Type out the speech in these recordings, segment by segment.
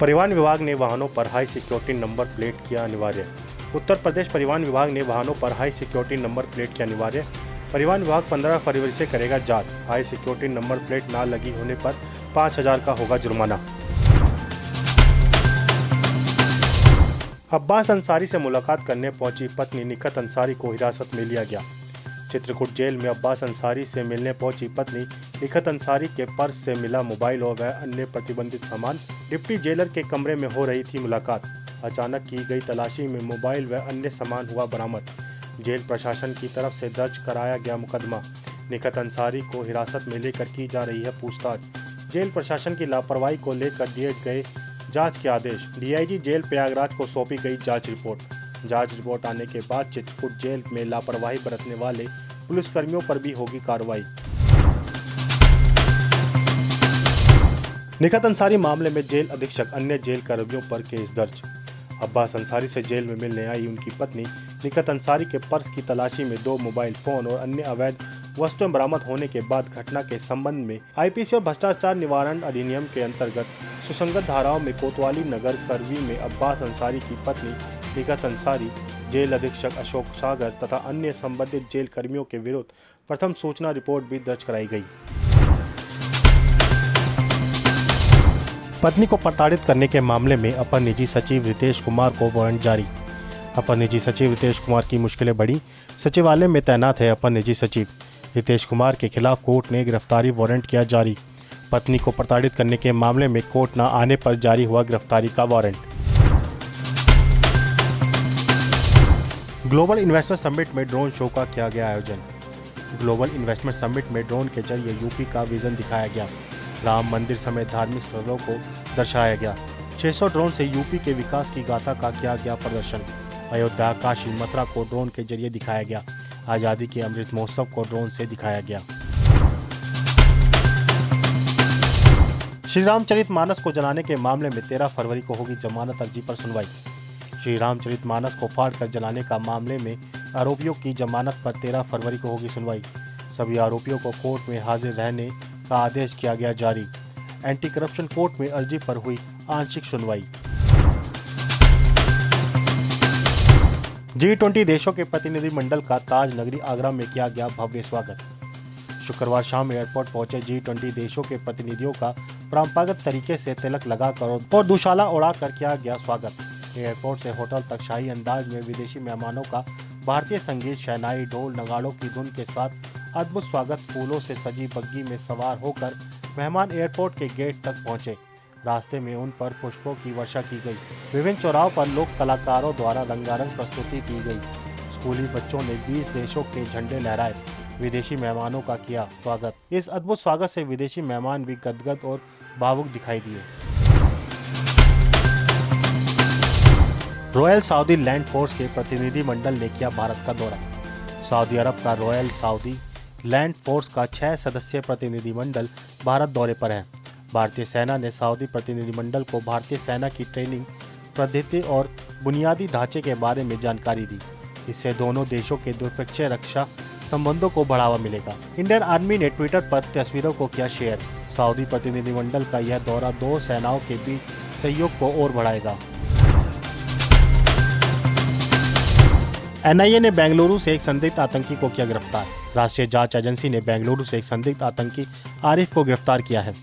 परिवहन विभाग ने वाहनों पर हाई सिक्योरिटी नंबर प्लेट किया अनिवार्य। उत्तर प्रदेश परिवहन विभाग ने वाहनों पर हाई सिक्योरिटी नंबर प्लेट किया अनिवार्य। परिवहन विभाग 15 फरवरी से करेगा जांच। हाई सिक्योरिटी नंबर प्लेट ना लगी होने पर 5,000 का होगा जुर्माना। अब्बास अंसारी से मुलाकात करने पहुंची पत्नी निखत अंसारी को हिरासत में लिया गया। चित्रकूट जेल में अब्बास अंसारी से मिलने पहुंची पत्नी निखत अंसारी के पर्स से मिला मोबाइल और अन्य प्रतिबंधित सामान। डिप्टी जेलर के कमरे में हो रही थी मुलाकात। अचानक की गई तलाशी में मोबाइल व अन्य सामान हुआ बरामद। जेल प्रशासन की तरफ से दर्ज कराया गया मुकदमा। निखत अंसारी को हिरासत में लेकर की जा रही है पूछताछ। जेल प्रशासन की लापरवाही को लेकर दिए गए जांच के आदेश। डीआईजी जेल प्रयागराज को सौंपी गई जांच रिपोर्ट। जांच रिपोर्ट आने के बाद चित्रकूट जेल में लापरवाही बरतने वाले पुलिसकर्मियों पर भी होगी कार्रवाई। निखत अंसारी मामले में जेल अधीक्षक अन्य जेल कर्मियों पर केस दर्ज। अब्बास अंसारी से जेल में मिलने आई उनकी पत्नी निखत अंसारी के पर्स की तलाशी में 2 मोबाइल फोन और अन्य अवैध वस्तुएं बरामद होने के बाद घटना के संबंध में आईपीसी और भ्रष्टाचार निवारण अधिनियम के अंतर्गत सुसंगत धाराओं में कोतवाली नगर करवी में अब्बास अंसारी की पत्नी निखत अंसारी, जेल अधीक्षक अशोक सागर तथा अन्य संबंधित जेल कर्मियों के विरुद्ध प्रथम सूचना रिपोर्ट भी दर्ज कराई गई। पत्नी को प्रताड़ित करने के मामले में अपर निजी सचिव रितेश कुमार को वारंट जारी। अपर निजी सचिव रितेश कुमार की मुश्किलें बढ़ी। सचिवालय में तैनात है अपर निजी सचिव रितेश कुमार के खिलाफ कोर्ट ने गिरफ्तारी वारंट किया जारी। पत्नी को प्रताड़ित करने के मामले में कोर्ट न आने पर जारी हुआ गिरफ्तारी का वारंट। ग्लोबल इन्वेस्टमेंट समिट में ड्रोन शो का किया गया आयोजन। ग्लोबल इन्वेस्टमेंट समिट में ड्रोन के जरिए यूपी का विजन दिखाया गया। राम मंदिर समेत धार्मिक स्थलों को दर्शाया गया। 600 ड्रोन से यूपी के विकास की गाथा का किया गया प्रदर्शन। अयोध्या, काशी, मथुरा को ड्रोन के जरिए दिखाया गया। आज़ादी के अमृत महोत्सव को ड्रोन से दिखाया गया। श्री रामचरितमानस को जलाने के मामले में 13 फरवरी को होगी जमानत अर्जी पर सुनवाई। श्री रामचरितमानस को फाड़कर जलाने का मामले में आरोपियों की जमानत पर 13 फरवरी को होगी सुनवाई। सभी आरोपियों को कोर्ट में हाजिर रहने का आदेश किया गया जारी। एंटी करप्शन कोर्ट में अर्जी पर हुई आंशिक सुनवाई। G20 देशों के प्रतिनिधिमंडल का ताज नगरी आगरा में किया गया भव्य स्वागत। शुक्रवार शाम एयरपोर्ट पहुंचे G20 देशों के प्रतिनिधियों का परंपरागत तरीके से तिलक लगाकर और दुशाला उड़ाकर किया गया स्वागत। एयरपोर्ट से होटल तक शाही अंदाज में विदेशी मेहमानों का भारतीय संगीत, शहनाई, ढोल नगाड़ों की धुन के साथ अद्भुत स्वागत। फूलों से सजी बग्गी में सवार होकर मेहमान एयरपोर्ट के गेट तक पहुंचे। रास्ते में उन पर पुष्पों की वर्षा की गई। विभिन्न चौराहों पर लोक कलाकारों द्वारा रंगारंग प्रस्तुति की गई। स्कूली बच्चों ने 20 देशों के झंडे लहराए। विदेशी मेहमानों का किया स्वागत। इस अद्भुत स्वागत से विदेशी मेहमान भी गदगद और भावुक दिखाई दिए। रॉयल सऊदी लैंड फोर्स के प्रतिनिधिमंडल ने किया भारत का दौरा। सऊदी अरब का रॉयल सऊदी लैंड फोर्स का 6 सदस्यीय प्रतिनिधिमंडल भारत दौरे पर है। भारतीय सेना ने सऊदी प्रतिनिधिमंडल को भारतीय सेना की ट्रेनिंग पद्धति और बुनियादी ढांचे के बारे में जानकारी दी। इससे दोनों देशों के द्विपक्षीय रक्षा संबंधों को बढ़ावा मिलेगा। इंडियन आर्मी ने ट्विटर पर तस्वीरों को किया शेयर। सऊदी प्रतिनिधिमंडल का यह दौरा 2 सेनाओं के बीच सहयोग को और बढ़ाएगा। एनआईए ने बेंगलुरु से एक संदिग्ध आतंकी को किया गिरफ्तार। राष्ट्रीय जांच एजेंसी ने बेंगलुरु से एक संदिग्ध आतंकी आरिफ को गिरफ्तार किया है।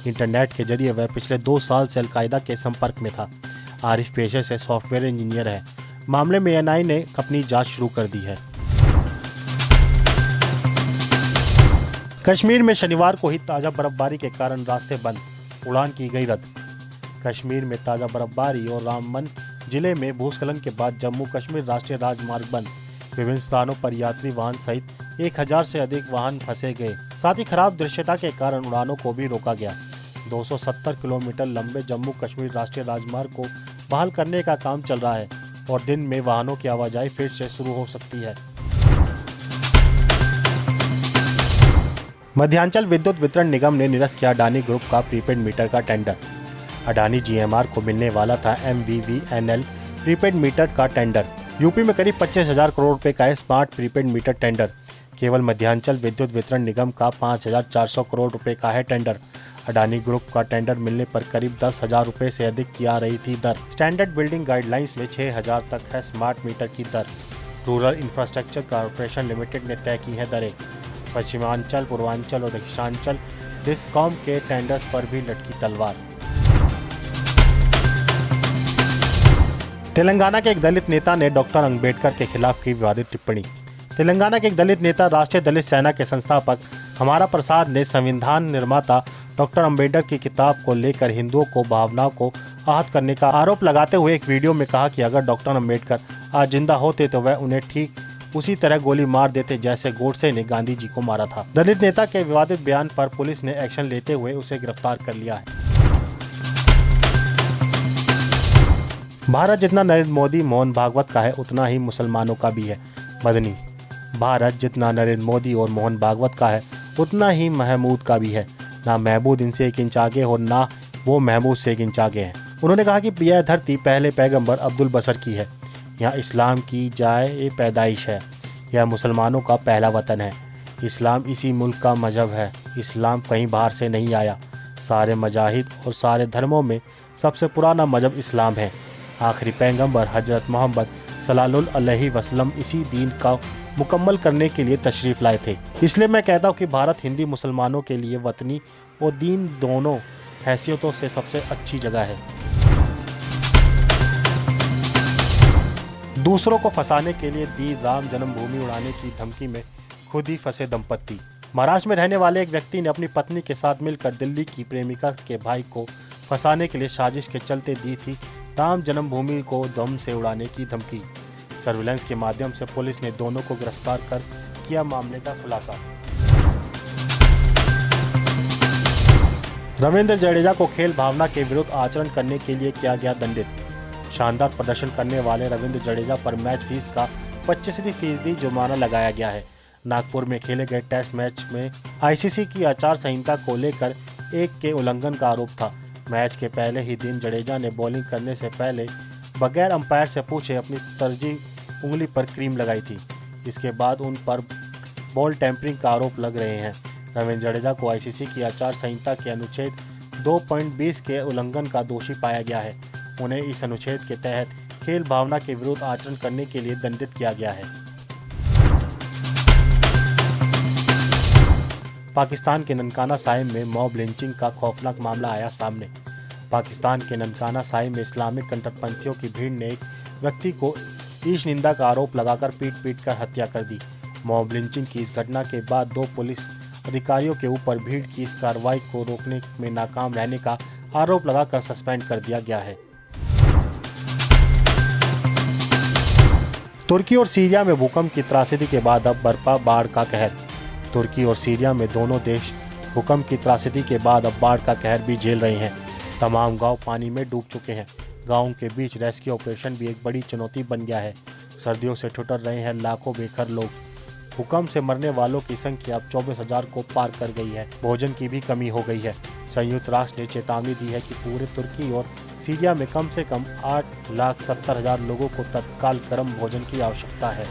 इंटरनेट के जरिए वह पिछले 2 साल से अलकायदा के संपर्क में था। आरिफ पेशे से सॉफ्टवेयर इंजीनियर है। मामले में एनआईए ने अपनी जांच शुरू कर दी है। कश्मीर में शनिवार को ही ताज़ा बर्फबारी के कारण रास्ते बंद, उड़ान की गई रद्द। कश्मीर में ताज़ा बर्फबारी और रामबन जिले में भूस्खलन के बाद जम्मू कश्मीर राष्ट्रीय राजमार्ग बंद। विभिन्न स्थानों पर यात्री वाहन सहित 1000 से अधिक वाहन फंसे गए। साथ ही खराब दृश्यता के कारण उड़ानों को भी रोका गया। 270 किलोमीटर लंबे जम्मू कश्मीर राष्ट्रीय राजमार्ग को बहाल करने का काम चल रहा है और दिन में वाहनों की आवाजाही फिर से शुरू हो सकती है। मध्यांचल विद्युत वितरण निगम ने निरस्त किया अडानी ग्रुप का प्रीपेड मीटर का टेंडर। अडानी जीएमआर को मिलने वाला था MVVNL प्रीपेड मीटर का टेंडर। यूपी में करीब 25,000 करोड़ रुपए का है स्मार्ट प्रीपेड मीटर टेंडर। केवल मध्यांचल विद्युत वितरण निगम का 5,400 करोड़ रुपए का है टेंडर। अडानी ग्रुप का टेंडर मिलने पर करीब 10,000 रुपए से अधिक की आ रही थी दर। स्टैंडर्ड बिल्डिंग गाइडलाइंस में 6,000 तक है स्मार्ट मीटर की दर। रूरल इंफ्रास्ट्रक्चर कॉरपोरेशन लिमिटेड ने तय की है दरें। पश्चिमांचल, पूर्वांचल और दक्षिणांचल डिस्कॉम के टेंडर्स पर भी लटकी तलवार। तेलंगाना के एक दलित नेता ने डॉक्टर अंबेडकर के खिलाफ की विवादित टिप्पणी। तेलंगाना के एक दलित नेता, राष्ट्रीय दलित सेना के संस्थापक हमारा प्रसाद ने संविधान निर्माता डॉक्टर अंबेडकर की किताब को लेकर हिंदुओं को भावनाओं को आहत करने का आरोप लगाते हुए एक वीडियो में कहा कि अगर डॉक्टर अंबेडकर आज जिंदा होते तो वह उन्हें ठीक उसी तरह गोली मार देते जैसे गोडसे ने गांधी जी को मारा था। दलित नेता के विवादित बयान पर पुलिस ने एक्शन लेते हुए उसे गिरफ्तार कर लिया है। भारत जितना नरेंद्र मोदी मोहन भागवत का है उतना ही मुसलमानों का भी है। मदनी, भारत जितना नरेंद्र मोदी और मोहन भागवत का है उतना ही महमूद का भी है। ना महमूद इनसे 1 इंच आगे और ना वो महमूद से 1 इंच आगे हैं। उन्होंने कहा कि यह धरती पहले पैगंबर अब्दुल बसर की है। यहाँ इस्लाम की जाए पैदाइश है। यह मुसलमानों का पहला वतन है। इस्लाम इसी मुल्क का मजहब है। इस्लाम कहीं बाहर से नहीं आया। सारे मजाहिद और सारे धर्मों में सबसे पुराना मजहब इस्लाम है। आखिरी पैगंबर हजरत मोहम्मद सल्लल्लाहु अलैहि वसल्लम इसी दीन का मुकम्मल करने के लिए तशरीफ लाए थे। इसलिए मैं कहता हूँ कि भारत हिंदी मुसलमानों के लिए वतनी और दीन दोनों हैसियतों से सबसे अच्छी जगह है। दूसरों को फंसाने के लिए दी राम जन्मभूमि उड़ाने की धमकी में खुद ही फंसे दंपत्ति। महाराष्ट्र में रहने वाले एक व्यक्ति ने अपनी पत्नी के साथ मिलकर दिल्ली की प्रेमिका के भाई को फंसाने के लिए साजिश के चलते दी थी राम जन्मभूमि को दम से उड़ाने की धमकी। सर्विलांस के माध्यम से पुलिस ने दोनों को गिरफ्तार कर किया मामले का खुलासा। रविंद्र जडेजा को खेल भावना के विरुद्ध आचरण करने के लिए किया गया दंडित। शानदार प्रदर्शन करने वाले रविंद्र जडेजा पर मैच फीस का 25% जुर्माना लगाया गया है। नागपुर में खेले गए टेस्ट मैच में आईसीसी की आचार संहिता को लेकर 1 के उल्लंघन का आरोप था। मैच के पहले ही दिन जडेजा ने बॉलिंग करने से पहले बगैर अंपायर से पूछे अपनी तरजीह उंगली पर क्रीम लगाई थी। इसके बाद उन पर बॉल टेम्परिंग का आरोप लग रहे हैं। रविंद्र जडेजा को आईसीसी की आचार संहिता के अनुच्छेद 2.20 के उल्लंघन का दोषी पाया गया है। उन्हें इस अनुच्छेद के तहत खेल भावना के विरुद्ध आचरण करने के लिए दंडित किया गया है। पाकिस्तान के ननकाना साहिब में मॉब लिंचिंग का खौफनाक मामला आया सामने। पाकिस्तान के ननकाना साहिब में इस्लामिक कट्टरपंथियों की भीड़ ने एक व्यक्ति को ईश निंदा का आरोप लगाकर पीट कर हत्या कर दी। मॉब लिंचिंग की इस घटना के बाद 2 पुलिस अधिकारियों के ऊपर भीड़ की इस कार्रवाई को रोकने में नाकाम रहने का आरोप लगाकर सस्पेंड कर दिया गया है। तुर्की और सीरिया में भूकंप की त्रासदी के बाद अब बरपा बाढ़ का कहर। तुर्की और सीरिया में दोनों देश भूकंप की त्रासदी के बाद अब बाढ़ का कहर भी झेल रहे हैं। तमाम गांव पानी में डूब चुके हैं। गांवों के बीच रेस्क्यू ऑपरेशन भी एक बड़ी चुनौती बन गया है। सर्दियों से ठुठर रहे हैं लाखों बेघर लोग। भूकंप से मरने वालों की संख्या अब 24,000 को पार कर गई है। भोजन की भी कमी हो गई है। संयुक्त राष्ट्र ने चेतावनी दी है कि पूरे तुर्की और सीरिया में कम से कम 8,70,000 लोगों को तत्काल गर्म भोजन की आवश्यकता है।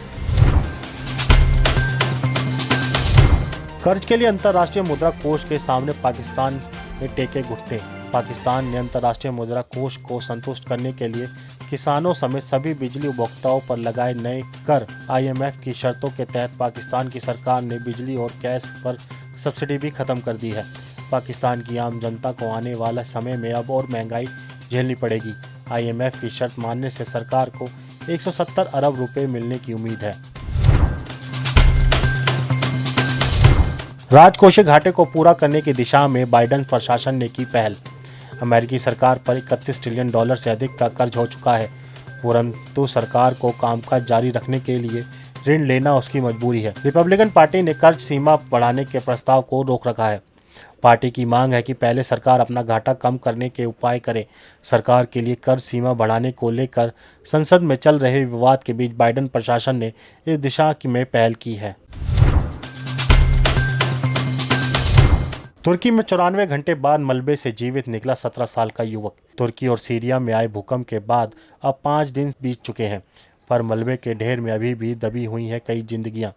कर्ज के लिए अंतर्राष्ट्रीय मुद्रा कोष के सामने पाकिस्तान ने टेके घुटने। पाकिस्तान ने अंतर्राष्ट्रीय मुद्रा कोष को संतुष्ट करने के लिए किसानों समेत सभी बिजली उपभोक्ताओं पर लगाए नए कर आईएमएफ की शर्तों के तहत पाकिस्तान की सरकार ने बिजली और गैस पर सब्सिडी भी खत्म कर दी है। पाकिस्तान की आम जनता को आने वाला समय में अब और महंगाई झेलनी पड़ेगी। आईएमएफ की शर्त मानने से सरकार को 170 अरब रुपए मिलने की उम्मीद है। राजकोषीय घाटे को पूरा करने की दिशा में बाइडेन प्रशासन ने की पहल। अमेरिकी सरकार पर 31 ट्रिलियन डॉलर से अधिक का कर्ज हो चुका है, परंतु सरकार को कामकाज जारी रखने के लिए ऋण लेना उसकी मजबूरी है। रिपब्लिकन पार्टी ने कर्ज सीमा बढ़ाने के प्रस्ताव को रोक रखा है। पार्टी की मांग है कि पहले सरकार अपना घाटा कम करने के उपाय करे। सरकार के लिए कर्ज सीमा बढ़ाने को लेकर संसद में चल रहे विवाद के बीच बाइडेन प्रशासन ने इस दिशा में पहल की है। तुर्की में 94 घंटे बाद मलबे से जीवित निकला 17 साल का युवक। तुर्की और सीरिया में आए भूकंप के बाद अब 5 दिन बीत चुके हैं, पर मलबे के ढेर में अभी भी दबी हुई हैं कई जिंदगियां।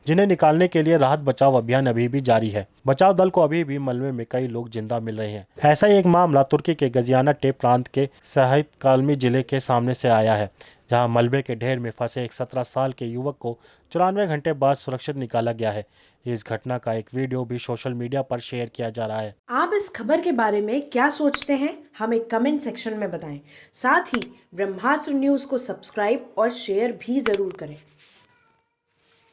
जिन्हें निकालने के लिए राहत बचाव अभियान अभी भी जारी है। बचाव दल को अभी भी मलबे में कई लोग जिंदा मिल रहे हैं। ऐसा ही एक मामला तुर्की के गाजियान्तेप प्रांत के सहित कालमी जिले के सामने से आया है, जहां मलबे के ढेर में फंसे एक 17 साल के युवक को 94 घंटे बाद सुरक्षित निकाला गया है। इस घटना का एक वीडियो भी सोशल मीडिया पर शेयर किया जा रहा है। आप इस खबर के बारे में क्या सोचते हैं, हमें कमेंट सेक्शन में बताएं। साथ ही ब्रह्मास्त्र न्यूज़ को सब्सक्राइब और शेयर भी जरूर करें।